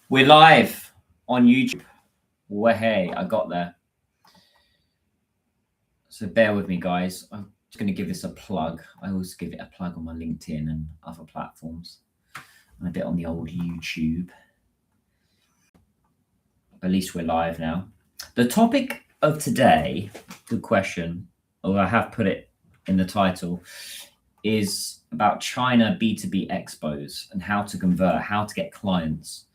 We're live on YouTube. Well, hey, I got there. So bear with me, guys. I'm just going to give this a plug. I always give it a plug on my LinkedIn and other platforms, and a bit on the old YouTube. At least we're live now. The topic of today, good question, although I have put it in the title, is about China B2B Expos and how to convert, how to get clients,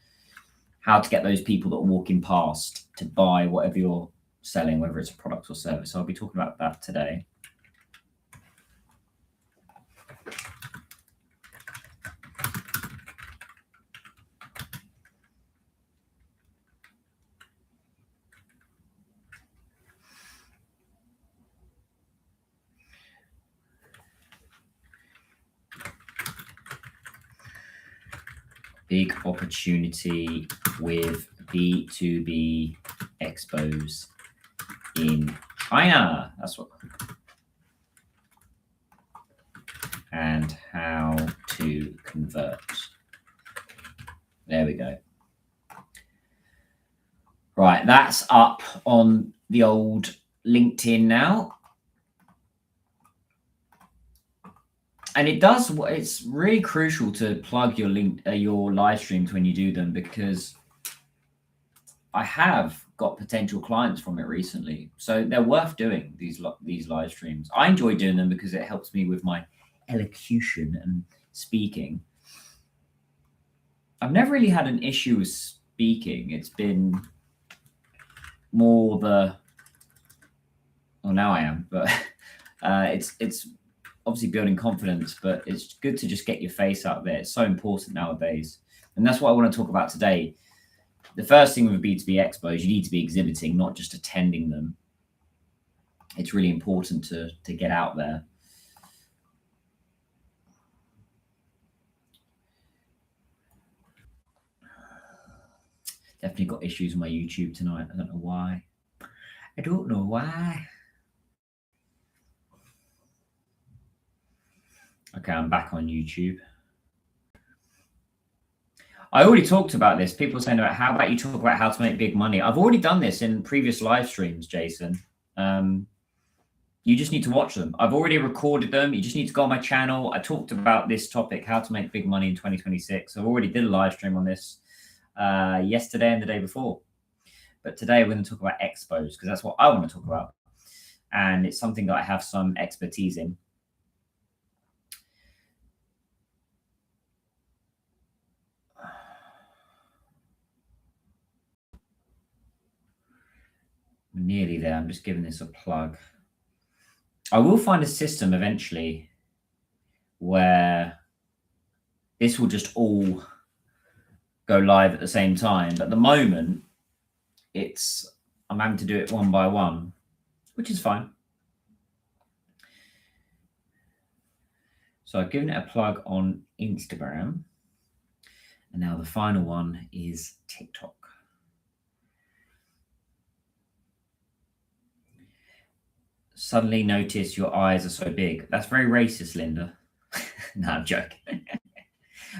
how to get those people that are walking past to buy whatever you're selling, whether it's a product or service. So I'll be talking about that today. Big opportunity with B2B Expos in China. That's what. And how to convert. There we go. Right, that's up on the old LinkedIn now. And it's really crucial to plug your your live streams when you do them, because I have got potential clients from it recently. So they're worth doing, these live streams. I enjoy doing them because it helps me with my elocution and speaking. I've never really had an issue with speaking. It's been more well, now I am, but it's obviously building confidence, but it's good to just get your face out there. It's so important nowadays. And that's what I want to talk about today. The first thing with B2B Expos, you need to be exhibiting, not just attending them. It's really important to get out there. Definitely got issues with my YouTube tonight. I don't know why. I don't know why. Okay, I'm back on YouTube. I already talked about this. People are saying about how about you talk about how to make big money. I've already done this in previous live streams, Jason. You just need to watch them. I've already recorded them. You just need to go on my channel. I talked about this topic, how to make big money in 2026. I've already did a live stream on this yesterday and the day before. But today we're going to talk about Expos, because that's what I want to talk about. And it's something that I have some expertise in. We're nearly there. I'm just giving this a plug. I will find a system eventually where this will just all go live at the same time. But at the moment, I'm having to do it one by one, which is fine. So I've given it a plug on Instagram. And now the final one is TikTok. Suddenly notice your eyes are so big. That's very racist, Linda. No, I'm joking.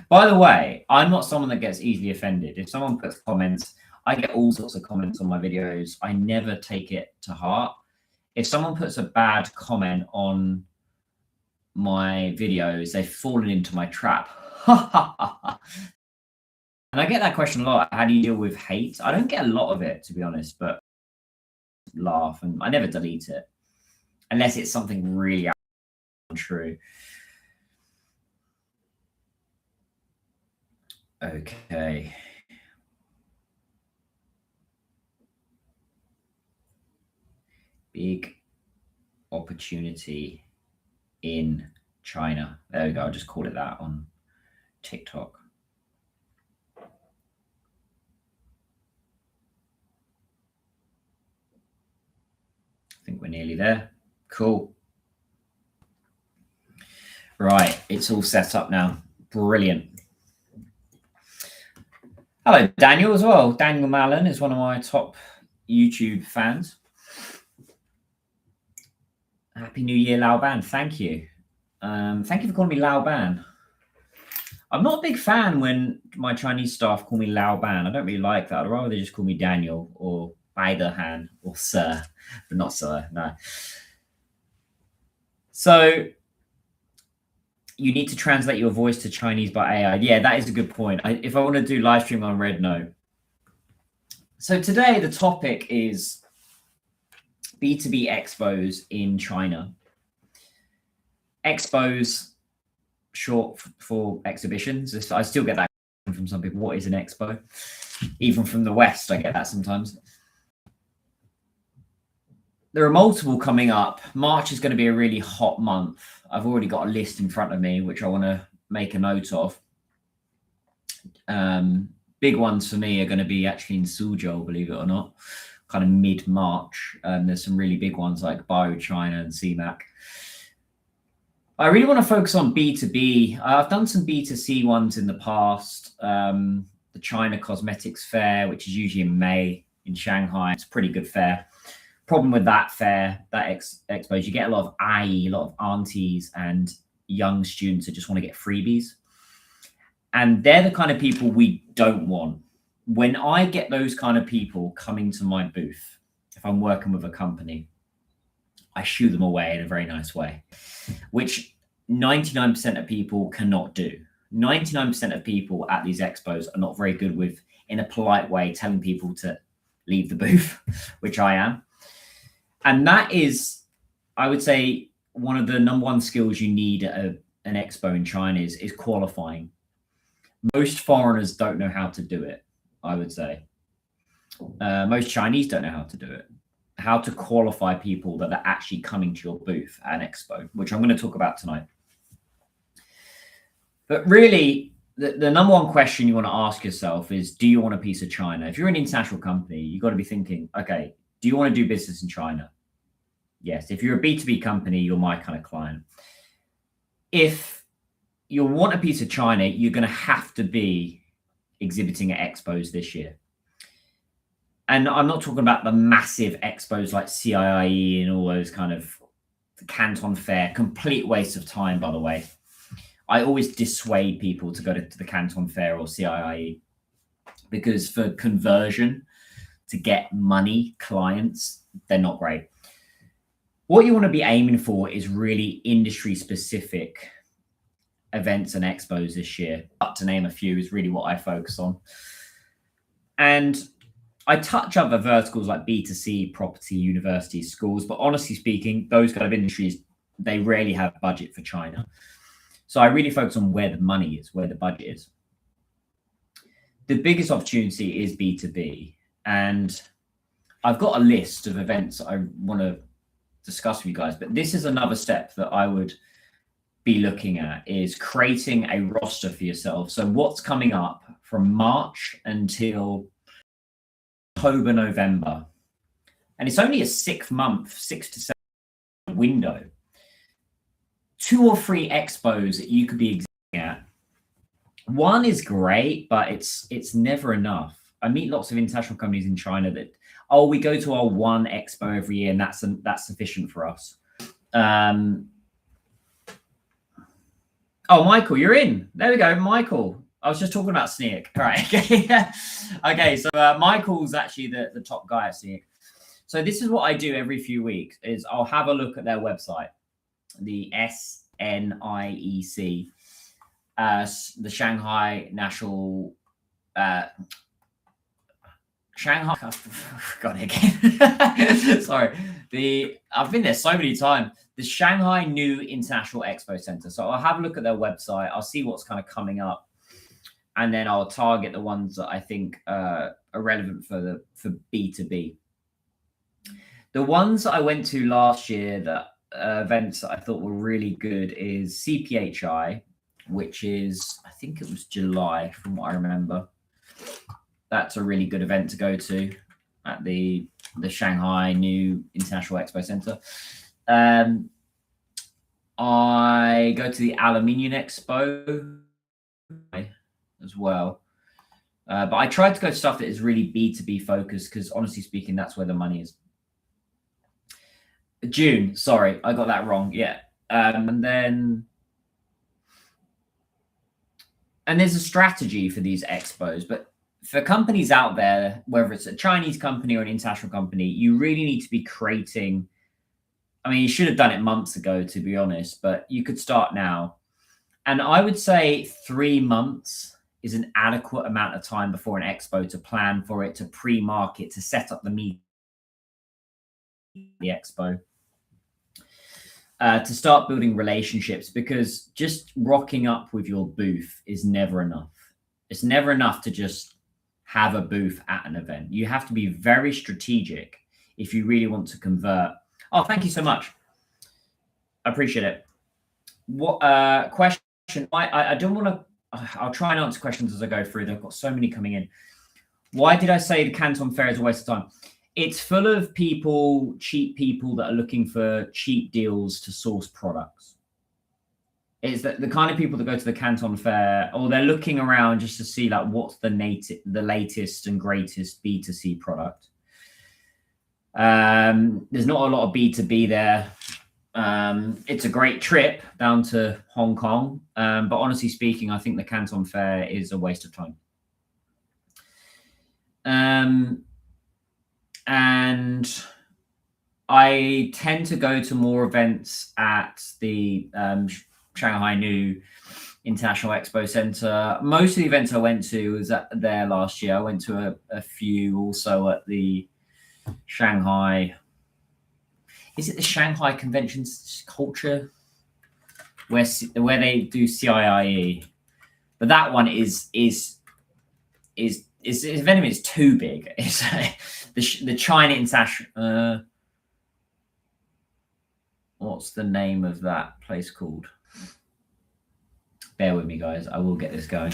By the way, I'm not someone that gets easily offended. If someone puts comments, I get all sorts of comments on my videos. I never take it to heart. If someone puts a bad comment on my videos, they've fallen into my trap. And I get that question a lot. How do you deal with hate? I don't get a lot of it, to be honest, but laugh, and I never delete it unless it's something really untrue. Okay. Big opportunity in China. There we go. I'll just call it that on TikTok. I think we're nearly there. Cool. Right, it's all set up now. Brilliant. Hello, Daniel, as well. Daniel Mallon is one of my top YouTube fans. Happy New Year, Lao Ban. Thank you. Thank you for calling me Lao Ban. I'm not a big fan when my Chinese staff call me Lao Ban. I don't really like that. I'd rather they just call me Daniel or Bai De Han or Sir, but not Sir, no. So you need to translate your voice to Chinese by AI. Yeah, that is a good point. If I want to do live stream on Red Note. So today the topic is B2B expos in China. Expos, short for exhibitions. I still get that from some people. What is an expo? Even from the West, I get that sometimes. There are multiple coming up. March is going to be a really hot month. I've already got a list in front of me, which I want to make a note of. Big ones for me are going to be actually in Suzhou, believe it or not, kind of mid-March. There's some really big ones like BioChina and CMAC. I really want to focus on B2B. I've done some B2C ones in the past. The China Cosmetics Fair, which is usually in May in Shanghai. It's a pretty good fair. Problem with that fair, that expos, you get a lot of a lot of aunties and young students that just want to get freebies. And they're the kind of people we don't want. When I get those kind of people coming to my booth, if I'm working with a company, I shoo them away in a very nice way, which 99% of people cannot do. 99% of people at these expos are not very good with, in a polite way, telling people to leave the booth, which I am. And that is, I would say, one of the number one skills you need at an expo in China is qualifying. Most foreigners don't know how to do it, I would say. Most Chinese don't know how to do it. How to qualify people that are actually coming to your booth at an expo, which I'm going to talk about tonight. But really, the number one question you want to ask yourself is, do you want a piece of China? If you're an international company, you've got to be thinking, okay, do you want to do business in China? Yes. If you're a B2B company, you're my kind of client. If you want a piece of China, you're going to have to be exhibiting at expos this year. And I'm not talking about the massive expos like CIIE and all those kind of Canton Fair, complete waste of time, by the way. I always dissuade people to go to the Canton Fair or CIIE because for conversion, to get money, clients, they're not great. What you want to be aiming for is really industry specific events and expos this year. Up to name a few is really what I focus on. And I touch other verticals like B2C, property, universities, schools, but honestly speaking, those kind of industries, they rarely have budget for China. So I really focus on where the money is, where the budget is. The biggest opportunity is B2B. And I've got a list of events that I want to discuss with you guys, but this is another step that I would be looking at, is creating a roster for yourself. So what's coming up from March until October, November, and it's only a 6 month, 6 to 7 window. 2 or 3 expos that you could be exhibiting at. One is great, but it's never enough. I meet lots of international companies in China that, oh, we go to our one expo every year, and that's sufficient for us. Oh, Michael, you're in. There we go, Michael. I was just talking about SNIAC. All right. Okay. So Michael's actually the top guy at SNIAC. So this is what I do every few weeks: is I'll have a look at their website, the SNIEC, the Shanghai National. Shanghai. I forgot it again. Sorry. I've been there so many times. The Shanghai New International Expo Center. So I'll have a look at their website. I'll see what's kind of coming up, and then I'll target the ones that I think are relevant for B2B. The ones that I went to last year, that events that I thought were really good, is CPHI, which is, I think it was July from what I remember. That's a really good event to go to at the Shanghai New International Expo Center. I go to the Aluminium Expo as well. But I tried to go to stuff that is really B2B focused, because honestly speaking, that's where the money is. June, sorry, I got that wrong. Yeah. And And there's a strategy for these expos, but for companies out there, whether it's a Chinese company or an international company, you really need to be creating. I mean, you should have done it months ago, to be honest, but you could start now. And I would say 3 months is an adequate amount of time before an expo to plan for it, to pre-market, to set up the meeting, the expo, to start building relationships, because just rocking up with your booth is never enough. It's never enough to just have a booth at an event. You have to be very strategic if you really want to convert. Oh, thank you so much. I appreciate it. What question? I don't want to. I'll try and answer questions as I go through. They've got so many coming in. Why did I say the Canton Fair is a waste of time? It's full of people, cheap people that are looking for cheap deals to source products. It's the kind of people that go to the Canton Fair, or they're looking around just to see like what's the latest and greatest B2C product. There's not a lot of B2B there. It's a great trip down to Hong Kong, but honestly speaking, I think the Canton Fair is a waste of time. And I tend to go to more events at the Shanghai New International Expo Center. Most of the events I went to was there last year. I went to a few also at the Shanghai. Is it the Shanghai Convention Culture where they do CIIE? But that one is event is too big. It's the China International. What's the name of that place called? Bear with me, guys. I will get this going.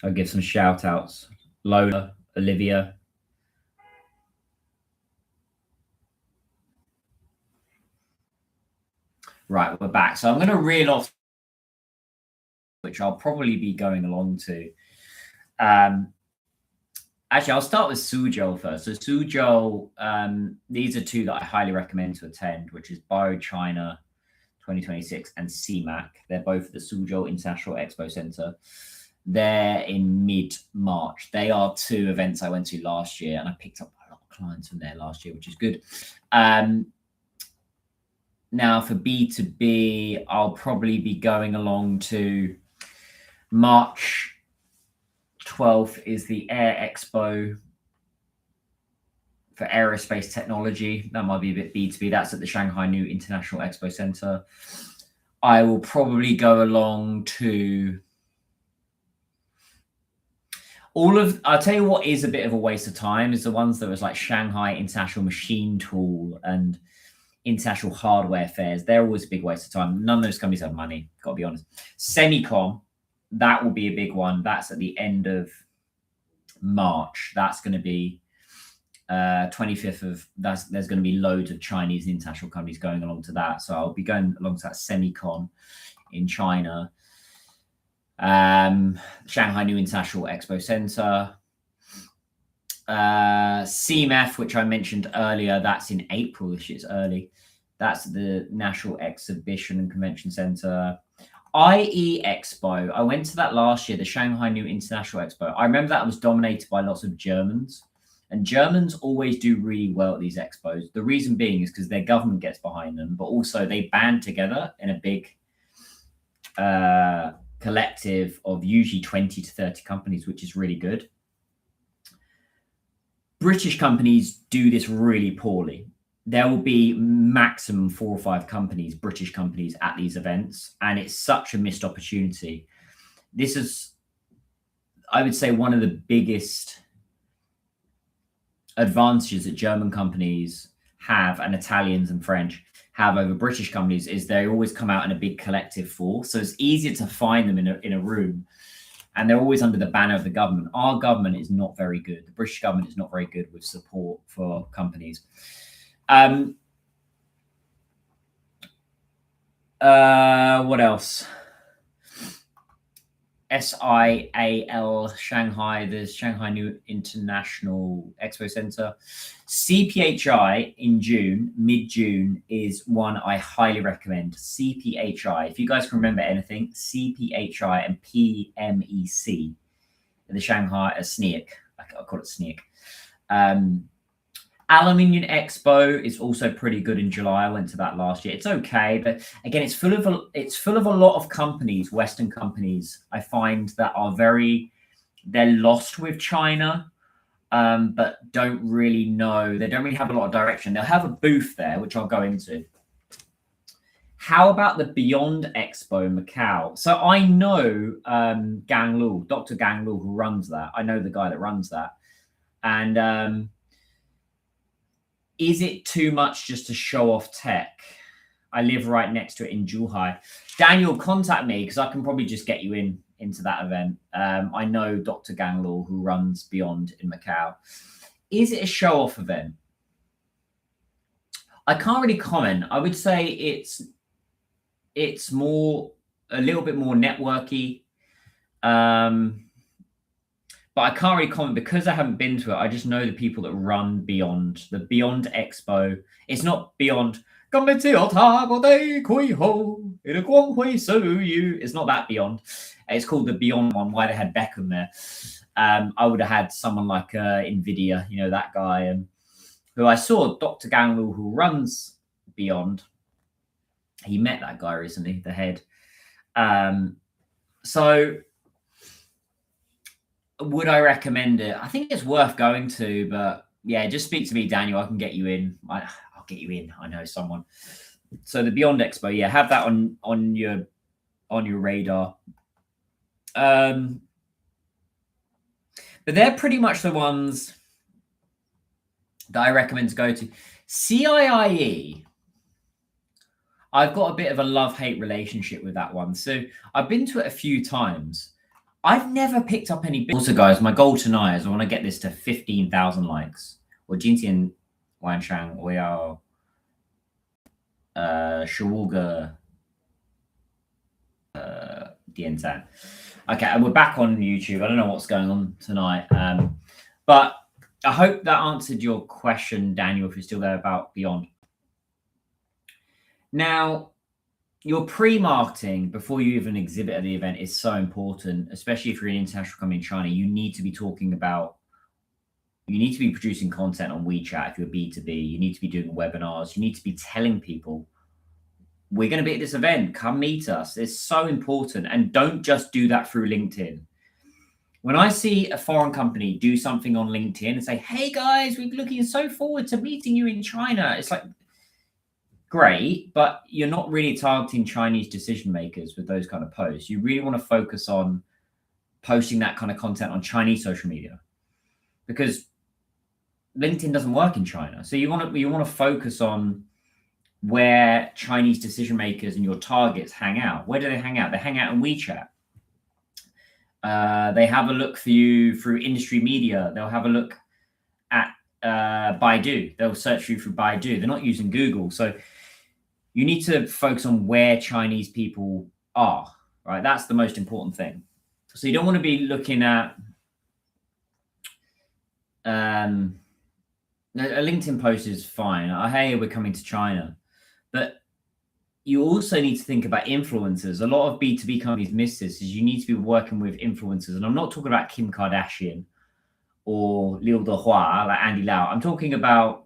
I'll give some shout outs. Lola, Olivia. Right, we're back. So I'm going to reel off, which I'll probably be going along to. Actually, I'll start with Suzhou first. So Suzhou, these are two that I highly recommend to attend, which is BioChina 2026 and CMAC. They're both at the Suzhou International Expo Center. They're in mid-March. They are two events I went to last year, and I picked up a lot of clients from there last year, which is good. Now for B2B, I'll probably be going along to March 12th is the Air Expo for aerospace technology. That might be a bit B2B. That's at the Shanghai New International Expo Center. I will probably go along to I'll tell you what is a bit of a waste of time is the ones that was like Shanghai International Machine Tool and International Hardware Fairs. They're always a big waste of time. None of those companies have money, gotta be honest. Semicon, that will be a big one. That's at the end of March. That's going to be 25th of there's going to be loads of Chinese and international companies going along to that. So I'll be going along to that Semicon in China. Shanghai New International Expo Center. CMF, which I mentioned earlier, that's in April. This year's early. That's the National Exhibition and Convention Center. IE Expo, I went to that last year, the Shanghai New International Expo. I remember that was dominated by lots of Germans, and Germans always do really well at these expos. The reason being is because their government gets behind them, but also they band together in a big collective of usually 20 to 30 companies, which is really good. British companies do this really poorly. There will be maximum 4 or 5 companies, British companies, at these events, and it's such a missed opportunity. This is, I would say, one of the biggest advantages that German companies have, and Italians and French have over British companies, is they always come out in a big collective force. So it's easier to find them in a room, and they're always under the banner of the government. Our government is not very good. The British government is not very good with support for companies. What else? SIAL Shanghai, the Shanghai New International Expo Center. CPHI in June, mid-June, is one I highly recommend. CPHI. If you guys can remember anything, CPHI and PMEC, the Shanghai SNEAC. I call it SNEAC. Aluminium Expo is also pretty good in July. I went to that last year. It's okay, but again, it's full of a lot of companies, Western companies. I find that are they're lost with China, but don't really know. They don't really have a lot of direction. They'll have a booth there, which I'll go into. How about the Beyond Expo in Macau? So I know Gang Lu, Dr. Gang Lu, who runs that. I know the guy that runs that, and is it too much just to show off tech? I live right next to it in Zhuhai. Daniel, contact me because I can probably just get you into that event. I know Dr. Gang Lu, who runs Beyond in Macau. Is it a show-off event? I can't really comment. I would say it's more a little bit more networky. But I can't really comment because I haven't been to it. I just know the people that run Beyond, the Beyond Expo. It's not Beyond. It's not that Beyond. It's called the Beyond one. Why they had Beckham there. I would have had someone like Nvidia, you know, that guy, who I saw, Dr. Gang Lu, who runs Beyond. He met that guy recently, the head. So would I recommend it? I think it's worth going to, but yeah, just speak to me, Daniel. I can get you in. I'll get you in. I know someone. So the Beyond Expo, yeah, have that on your radar. But they're pretty much the ones that I recommend to go to. CIIE, I've got a bit of a love-hate relationship with that one. So I've been to it a few times. I've never picked up any. Also, guys, my goal tonight is I want to get this to 15,000 likes. Or Jintian Wanshang, Oyao, Shuga, Dianzan. Okay, and we're back on YouTube. I don't know what's going on tonight. But I hope that answered your question, Daniel, if you're still there, about Beyond. Now, your pre-marketing before you even exhibit at the event is so important, especially if you're an international company in China. You need to be producing content on WeChat if you're B2B. You need to be doing webinars. You need to be telling people, we're going to be at this event. Come meet us. It's so important. And don't just do that through LinkedIn. When I see a foreign company do something on LinkedIn and say, hey, guys, we're looking so forward to meeting you in China. It's like, great, but you're not really targeting Chinese decision makers with those kind of posts. You really want to focus on posting that kind of content on Chinese social media, because LinkedIn doesn't work in China. So you want to focus on where Chinese decision makers and your targets hang out. Where do they hang out? They hang out in WeChat. They have a look for you through industry media. They'll have a look at Baidu. They'll search for you through Baidu. They're not using Google. So you need to focus on where Chinese people are, right? That's the most important thing. So you don't want to be looking at a LinkedIn post is fine. Hey, we're coming to China. But you also need to think about influencers. A lot of B2B companies miss this, is you need to be working with influencers. And I'm not talking about Kim Kardashian or Liu Dehua, like Andy Lau. I'm talking about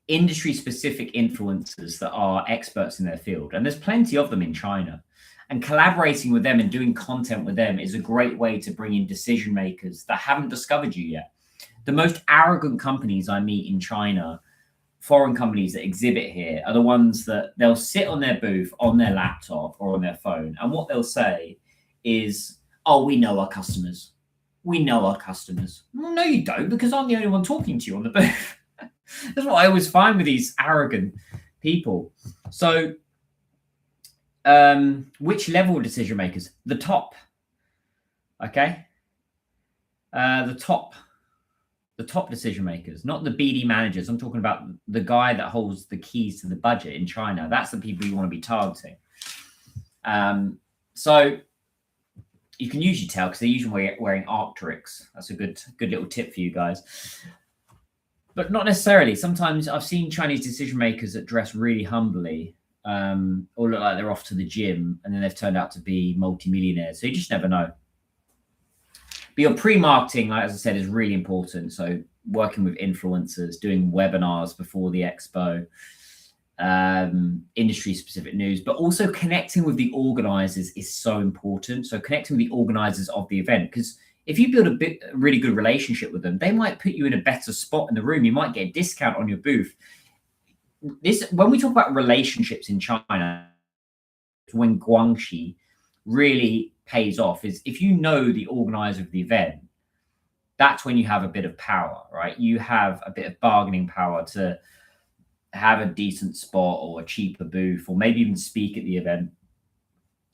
industry-specific influencers that are experts in their field. And there's plenty of them in China. And collaborating with them and doing content with them is a great way to bring in decision makers that haven't discovered you yet. The most arrogant companies I meet in China, foreign companies that exhibit here, are the ones that they'll sit on their booth, on their laptop or on their phone. And what they'll say is, oh, we know our customers. We know our customers. Well, no, you don't, because I'm the only one talking to you on the booth. That's what I always find with these arrogant people. So which level decision makers? The top. Okay. The top decision makers, not the BD managers. I'm talking about the guy that holds the keys to the budget in China. That's the people you want to be targeting. So You can usually tell because they're usually wearing Arc'teryx. That's a good little tip for you guys. But not necessarily. Sometimes I've seen Chinese decision makers that dress really humbly, or look like they're off to the gym, and then they've turned out to be multimillionaires. So you just never know. But your pre-marketing, like as I said, is really important. So working with influencers, doing webinars before the expo, industry-specific news, but also connecting with the organizers is so important. So connecting with the organizers of the event, because if you build a really good relationship with them, they might put you in a better spot in the room. You might get a discount on your booth. When we talk about relationships in China, when Guangxi really pays off is if you know the organizer of the event, that's when you have a bit of power, right? You have a bit of bargaining power to have a decent spot or a cheaper booth, or maybe even speak at the event.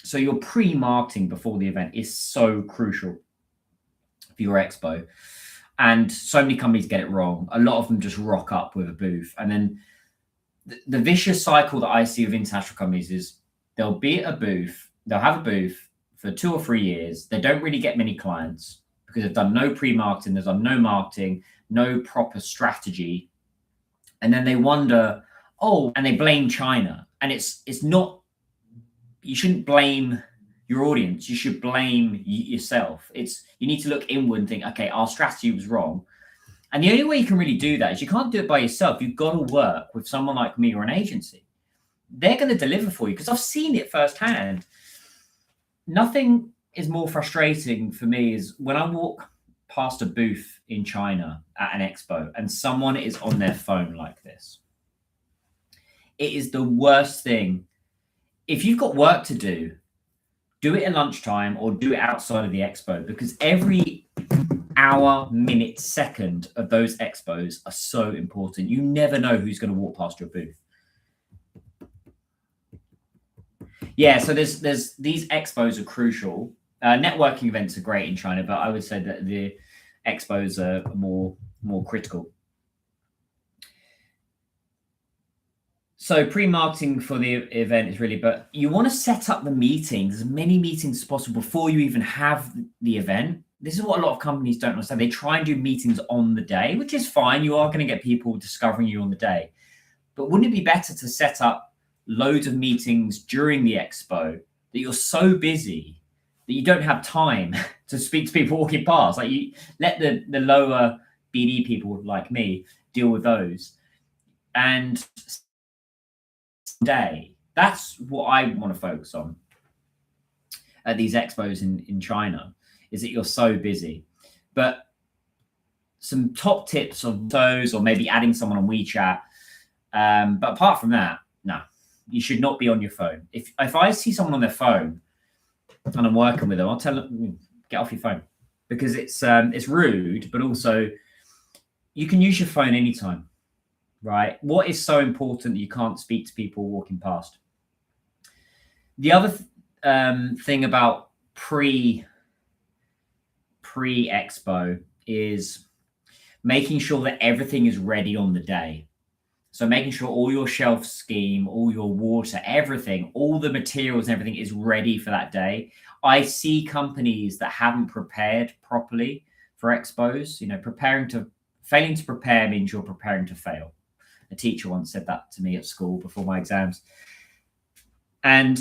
So your pre-marketing before the event is so crucial for your expo. And so many companies get it wrong. A lot of them just rock up with a booth. And then the vicious cycle that I see with international companies is they'll be at a booth, they'll have a booth for 2 or 3 years. They don't really get many clients because they've done no pre-marketing, they've done no marketing, no proper strategy. And then they wonder, and they blame China. And it's not, you shouldn't blame your audience. You should blame yourself. You need to look inward and think, okay, our strategy was wrong. And the only way you can really do that is you can't do it by yourself. You've got to work with someone like me or an agency. They're going to deliver for you because I've seen it firsthand. Nothing is more frustrating for me is when I walk past a booth in China at an expo and someone is on their phone like this. It is the worst thing. If you've got work to do it at lunchtime or do it outside of the expo, because every hour, minute, second of those expos are so important. You never know who's going to walk past your booth. Yeah, so there's these expos are crucial. Networking events are great in China, but I would say that the expos are more critical. So pre-marketing for the event is really, but you want to set up the meetings, as many meetings as possible before you even have the event. This is what a lot of companies don't understand. They try and do meetings on the day, which is fine. You are going to get people discovering you on the day. But wouldn't it be better to set up loads of meetings during the expo that you're so busy that you don't have time to speak to people walking past? Like, you let the lower BD people like me deal with those. And day, that's what I want to focus on at these expos in China, is that you're so busy. But some top tips of those, or maybe adding someone on WeChat. But apart from that, no, you should not be on your phone. If I see someone on their phone and I'm working with them, I'll tell them, get off your phone, because it's rude, but also you can use your phone anytime, right? What is so important that you can't speak to people walking past? The other thing about pre-expo is making sure that everything is ready on the day. So making sure all your shelf scheme, all your water, everything, all the materials and everything is ready for that day. I see companies that haven't prepared properly for expos. Failing to prepare means you're preparing to fail. A teacher once said that to me at school before my exams. And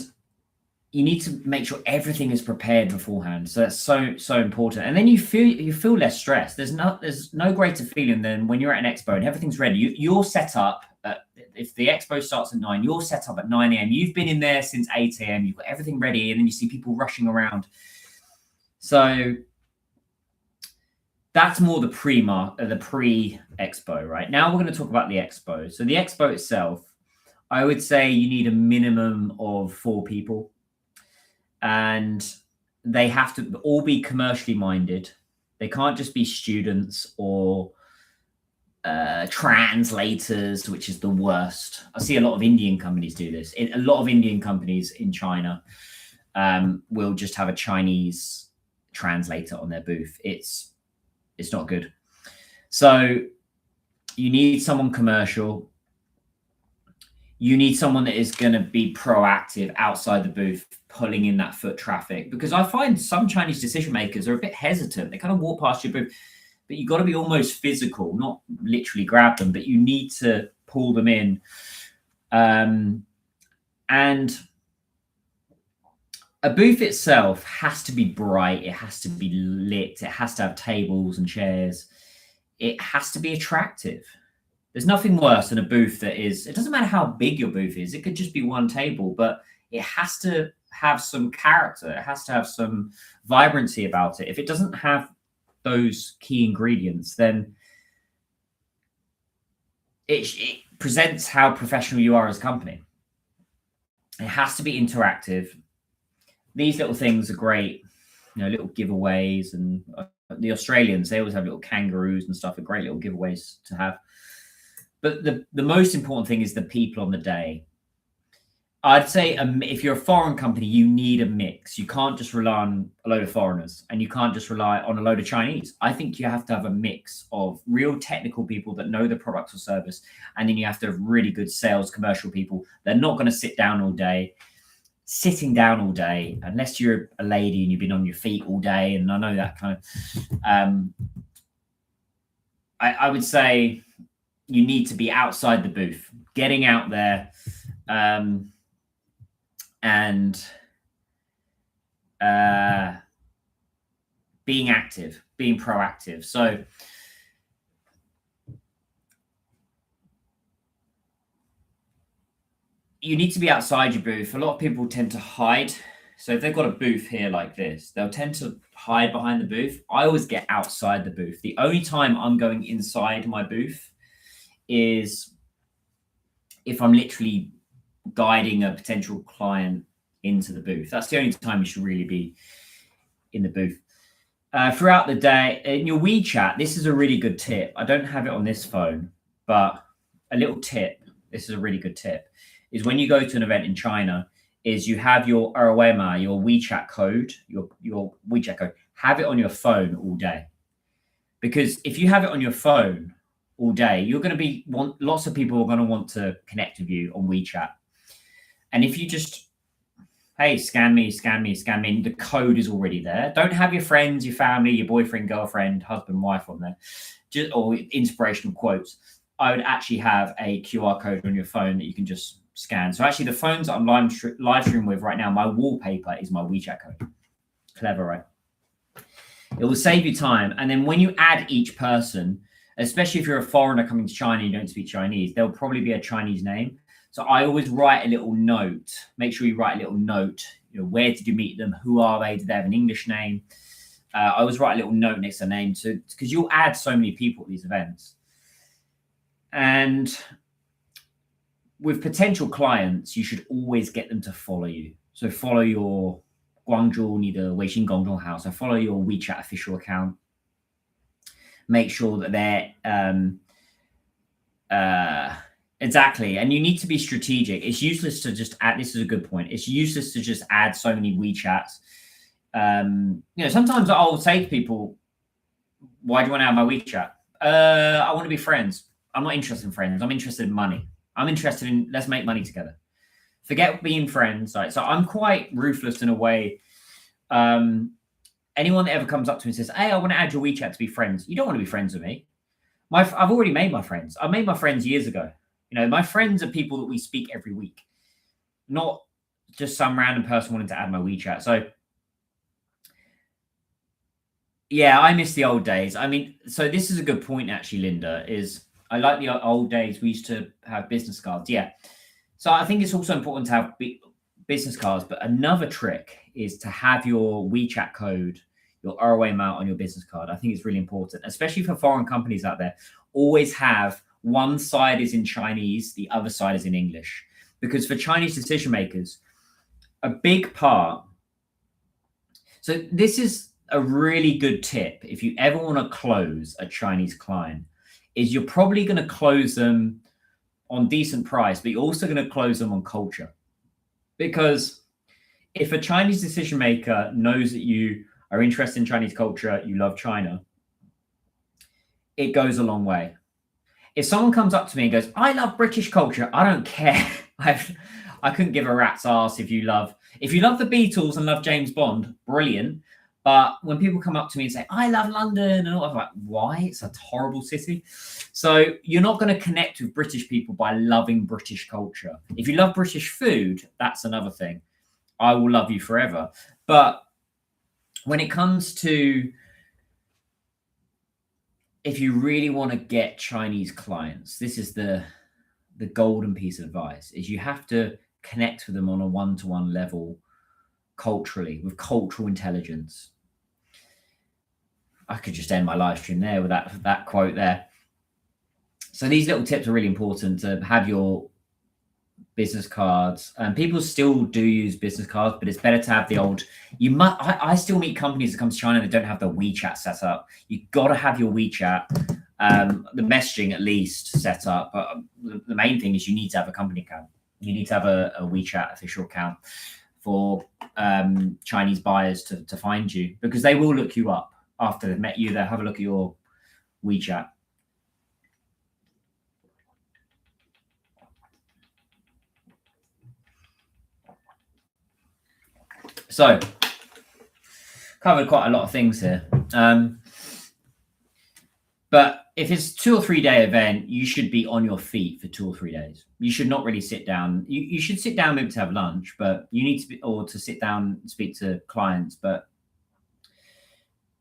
you need to make sure everything is prepared beforehand. So that's so important. And then you feel less stressed. There's no greater feeling than when you're at an expo and everything's ready. You're set up. If the expo starts at 9, you're set up at 9 a.m. You've been in there since 8 a.m. You've got everything ready, and then you see people rushing around. So that's more the pre-expo, right? Now we're going to talk about the expo. So the expo itself, I would say you need a minimum of 4 people. And they have to all be commercially minded. They can't just be students or translators, which is the worst. I see a lot of Indian companies do this. A lot of Indian companies in China will just have a Chinese translator on their booth. It's not good. So you need someone commercial. you need someone that is going to be proactive outside the booth, pulling in that foot traffic. Because I find some Chinese decision makers are a bit hesitant. They kind of walk past your booth, but you've got to be almost physical, not literally grab them, but you need to pull them in. And a booth itself has to be bright. It has to be lit. It has to have tables and chairs. It has to be attractive. There's nothing worse than a booth that is, it doesn't matter how big your booth is. It could just be one table, but it has to have some character. It has to have some vibrancy about it. If it doesn't have those key ingredients, then it presents how professional you are as a company. It has to be interactive. These little things are great, little giveaways, and the Australians, they always have little kangaroos and stuff, are great little giveaways to have. But the most important thing is the people on the day. I'd say if you're a foreign company, you need a mix. You can't just rely on a load of foreigners, and you can't just rely on a load of Chinese. I think you have to have a mix of real technical people that know the products or service, and then you have to have really good sales, commercial people. They're not going to sit down all day. Sitting down all day, unless you're a lady and you've been on your feet all day, and I know that kind of, I would say you need to be outside the booth, getting out there, and being active, being proactive. So you need to be outside your booth. A lot of people tend to hide. So if they've got a booth here like this, they'll tend to hide behind the booth. I always get outside the booth. The only time I'm going inside my booth is if I'm literally guiding a potential client into the booth. That's the only time you should really be in the booth. Throughout the day, in your WeChat, this is a really good tip. I don't have it on this phone, but a little tip, this is a really good tip, is when you go to an event in China, is you have your Erwema, your WeChat code, your WeChat code, have it on your phone all day. Because if you have it on your phone all day, you're going to lots of people are going to want to connect with you on WeChat. And if you just, hey, scan me, the code is already there. Don't have your friends, your family, your boyfriend, girlfriend, husband, wife on there, or inspirational quotes. I would actually have a QR code on your phone that you can just scan. So actually the phones that I'm live streaming with right now, my wallpaper is my WeChat code. Clever, right? It will save you time. And then when you add each person, especially if you're a foreigner coming to China and you don't speak Chinese, there'll probably be a Chinese name. So I always write a little note. Make sure you write a little note. Where did you meet them? Who are they? Do they have an English name? I always write a little note next to their name, because you'll add so many people at these events. And with potential clients, you should always get them to follow you. So follow your Guangzhou 你的微信公众号. So follow your WeChat official account. Make sure that they're exactly. And you need to be strategic. It's useless to just add. This is a good point. It's useless to just add so many WeChats. Sometimes I'll say to people, why do you want to have my WeChat? I want to be friends. I'm not interested in friends. I'm interested in money. I'm interested in, let's make money together. Forget being friends. Right? So I'm quite ruthless in a way. Anyone that ever comes up to me and says, hey, I want to add your WeChat to be friends. You don't want to be friends with me. I've already made my friends. I made my friends years ago. My friends are people that we speak every week, not just some random person wanting to add my WeChat. So yeah, I miss the old days. I mean, so this is a good point actually, Linda, is I like the old days. We used to have business cards. Yeah. So I think it's also important to have business cards, but another trick is to have your WeChat code, your ROA on your business card. I think it's really important, especially for foreign companies out there. Always have one side is in Chinese, the other side is in English. Because for Chinese decision makers, a big part. So this is a really good tip. If you ever want to close a Chinese client, is you're probably going to close them on decent price, but you're also going to close them on culture. Because if a Chinese decision maker knows that you are interested in Chinese culture, you love China, it goes a long way. If someone comes up to me and goes, I love British culture, I don't care. I couldn't give a rat's ass if you love the Beatles and love James Bond, brilliant. But when people come up to me and say, I love London, and all, I'm like, why? It's a horrible city. So you're not going to connect with British people by loving British culture. If you love British food, that's another thing. I will love you forever. But when it comes to, if you really want to get Chinese clients, this is the golden piece of advice, is you have to connect with them on a one-to-one level culturally, with cultural intelligence. I could just end my live stream there with that quote there. So these little tips are really important to have your business cards. And people still do use business cards, but it's better to have the old. I still meet companies that come to China that don't have the WeChat set up. You got to have your WeChat, the messaging at least set up. But the main thing is you need to have a company account. You need to have a WeChat official account for Chinese buyers to find you, because they will look you up after they've met you. They'll have a look at your WeChat. So, covered quite a lot of things here. But if it's 2 or 3 day event, you should be on your feet for 2 or 3 days. You should not really sit down. You should sit down maybe to have lunch, but you need to be, or to sit down and speak to clients. But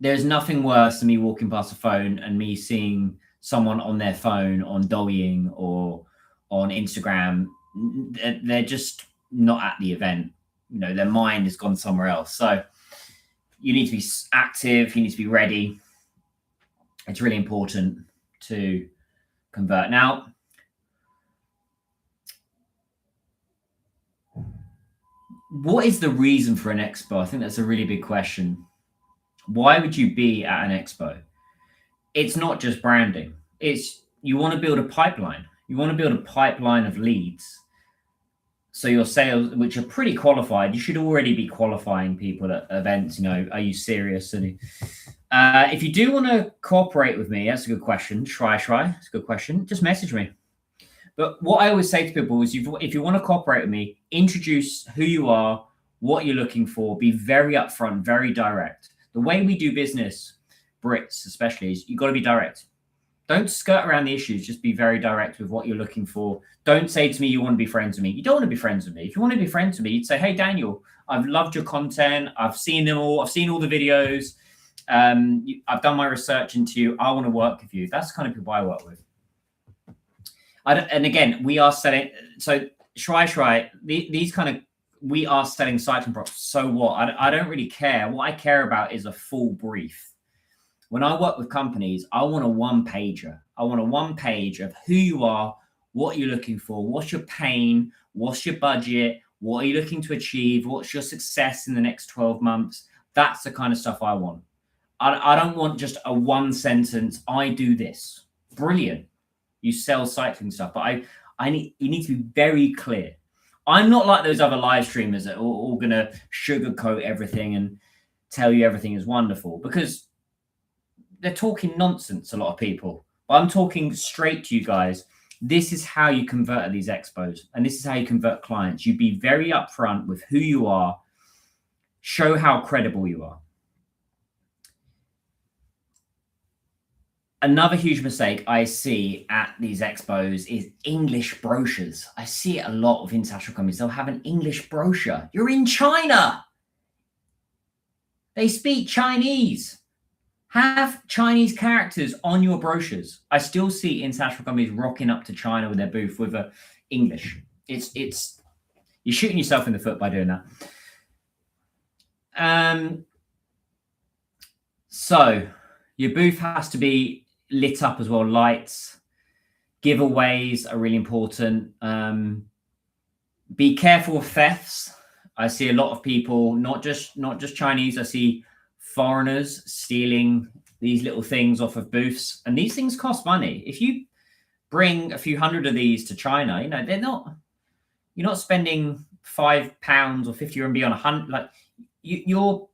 there's nothing worse than me walking past a phone and me seeing someone on their phone on Douyin or on Instagram. They're just not at the event. You know, their mind has gone somewhere else. So you need to be active. You need to be ready. It's really important to convert. Now, what is the reason for an expo? I think that's a really big question. Why would you be at an expo? It's not just branding. It's, you want to build a pipeline. You want to build a pipeline of leads. So your sales, which are pretty qualified, you should already be qualifying people at events. You know, are you serious? And if you do want to cooperate with me, that's a good question. Try. That's a good question. Just message me. But what I always say to people is, if you want to cooperate with me, introduce who you are, what you're looking for, be very upfront, very direct. The way we do business, Brits especially, is you've got to be direct. Don't skirt around the issues. Just be very direct with what you're looking for. Don't say to me, you want to be friends with me. You don't want to be friends with me. If you want to be friends with me, you'd say, hey, Daniel, I've loved your content. I've seen them all. I've seen all the videos. I've done my research into you. I want to work with you. That's the kind of people I work with. And again, we are selling. So Shrai, these kind of, we are selling cycling products. So what? I don't really care. What I care about is a full brief. When I work with companies, I want a one-pager. I want a one-page of who you are, what you're looking for, what's your pain, what's your budget, what are you looking to achieve, what's your success in the next 12 months. That's the kind of stuff I want. I don't want just a one sentence, I do this. Brilliant. You sell cycling stuff, but you need to be very clear. I'm not like those other live streamers that are all going to sugarcoat everything and tell you everything is wonderful, because they're talking nonsense, a lot of people. I'm talking straight to you guys. This is how you convert at these expos, and this is how you convert clients. You be very upfront with who you are, show how credible you are. Another huge mistake I see at these expos is English brochures. I see it a lot of international companies. They'll have an English brochure. You're in China. They speak Chinese. Have Chinese characters on your brochures. I still see international companies rocking up to China with their booth with English. It's you're shooting yourself in the foot by doing that. So your booth has to be lit up as well. Lights, giveaways are really important. Be careful of thefts. I see a lot of people, not just Chinese. I see foreigners stealing these little things off of booths, and these things cost money. If you bring a few hundred of these to China, you know, you're not spending £5 or 50 RMB on 100. Like you're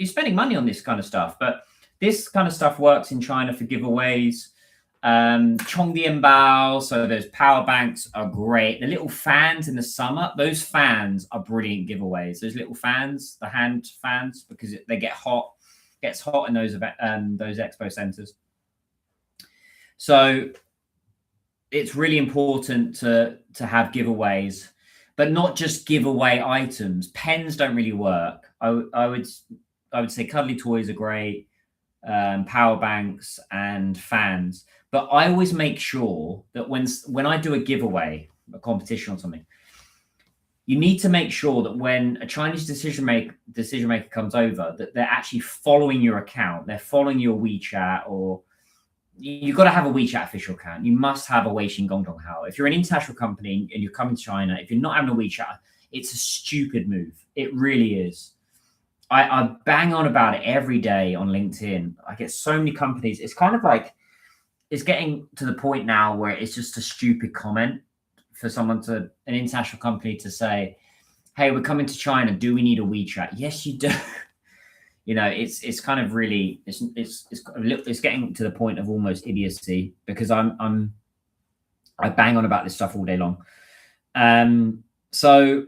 spending money on this kind of stuff. But this kind of stuff works in China for giveaways. Chongdianbao, so those power banks are great. The little fans in the summer, those fans are brilliant giveaways. Those little fans, the hand fans, because they get hot, gets hot in those expo centers. So it's really important to have giveaways, but not just giveaway items. Pens don't really work. I would say cuddly toys are great, power banks and fans. But I always make sure that when I do a giveaway, a competition or something, you need to make sure that when a Chinese decision maker comes over, that they're actually following your account. They're following your WeChat, or you've got to have a WeChat official account. You must have a Weixin Gongdonghao. If you're an international company and you're coming to China, if you're not having a WeChat, it's a stupid move. It really is. I bang on about it every day on LinkedIn. I get so many companies. It's kind of like, it's getting to the point now where it's just a stupid comment for an international company to say, hey, we're coming to China. Do we need a WeChat? Yes, you do. You know, it's kind of really, it's getting to the point of almost idiocy, because I bang on about this stuff all day long. So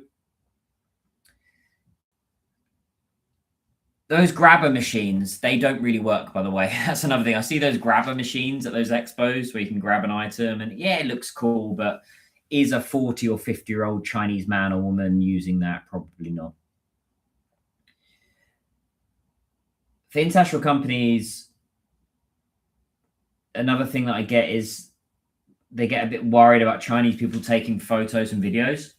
those grabber machines, they don't really work, by the way. That's another thing. I see those grabber machines at those expos where you can grab an item and yeah, it looks cool, but is a 40 or 50-year-old Chinese man or woman using that? Probably not. For international companies, another thing that I get is they get a bit worried about Chinese people taking photos and videos.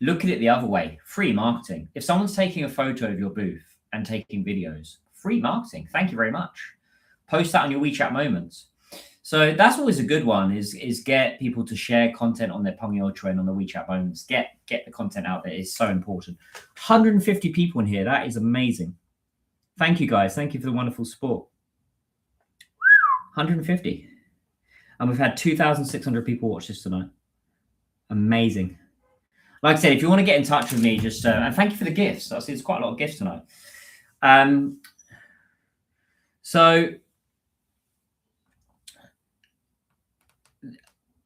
Look at it the other way. Free marketing. If someone's taking a photo of your booth and taking videos, free marketing. Thank you very much. Post that on your WeChat moments. So that's always a good one, is get people to share content on their Pengyou trend on the WeChat moments. Get the content out there. It's so important. 150 people in here. That is amazing. Thank you, guys. Thank you for the wonderful support. 150. And we've had 2,600 people watch this tonight. Amazing. Like I said, if you want to get in touch with me, just and thank you for the gifts. I see there's quite a lot of gifts tonight. So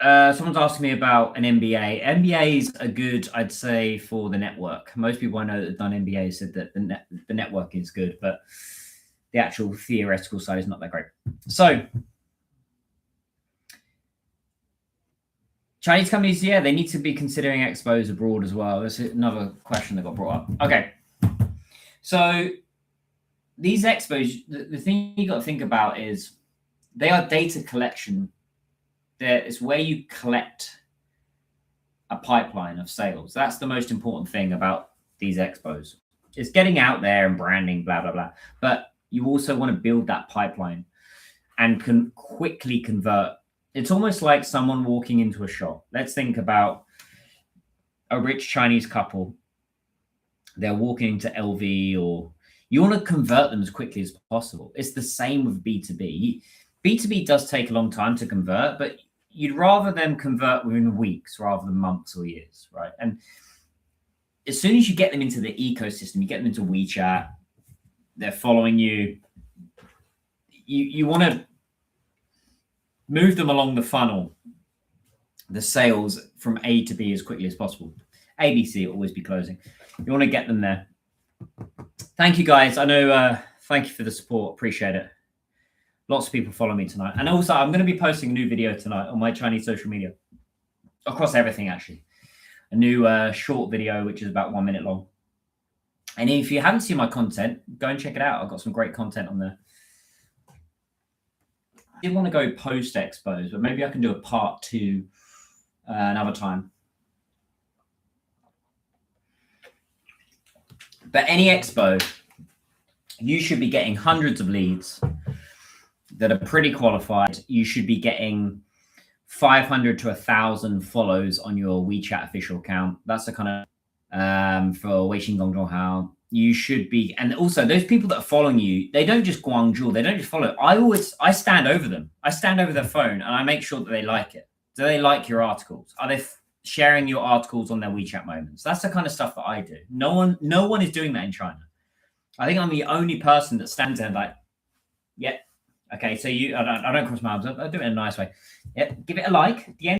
someone's asking me about an MBA. MBAs are good, I'd say, for the network. Most people I know that have done MBA said that the network is good, but the actual theoretical side is not that great. So Chinese companies, yeah, they need to be considering expos abroad as well. That's another question that got brought up. Okay. So these expos, the thing you got to think about is they are data collection. It's where you collect a pipeline of sales. That's the most important thing about these expos. It's getting out there and branding, blah, blah, blah. But you also want to build that pipeline and can quickly convert. It's almost like someone walking into a shop. Let's think about a rich Chinese couple. They're walking into LV, or you want to convert them as quickly as possible. It's the same with B2B. B2B does take a long time to convert, but you'd rather them convert within weeks rather than months or years, right? And as soon as you get them into the ecosystem, you get them into WeChat, they're following you, you want to move them along the funnel, the sales from A to B as quickly as possible. ABC will always be closing. You want to get them there. Thank you, guys. I know, thank you for the support. Appreciate it. Lots of people follow me tonight. And also, I'm going to be posting a new video tonight on my Chinese social media. Across everything, actually. A new short video, which is about 1 minute long. And if you haven't seen my content, go and check it out. I've got some great content on there. I did want to go post expos, but maybe I can do a part 2 another time. But any expo, you should be getting hundreds of leads that are pretty qualified. You should be getting 500 to 1,000 follows on your WeChat official account. That's the kind of for Weixin Gongzhonghao. You should be, and also those people that are following you, they don't just Guangzhou, they don't just follow. I stand over them. I stand over their phone and I make sure that they like it. Do they like your articles? Are they sharing your articles on their WeChat moments? That's the kind of stuff that I do. No one is doing that in China. I think I'm the only person that stands there like, yeah, Okay, so I don't cross my arms. I do it in a nice way. Yeah, give it a like. The end.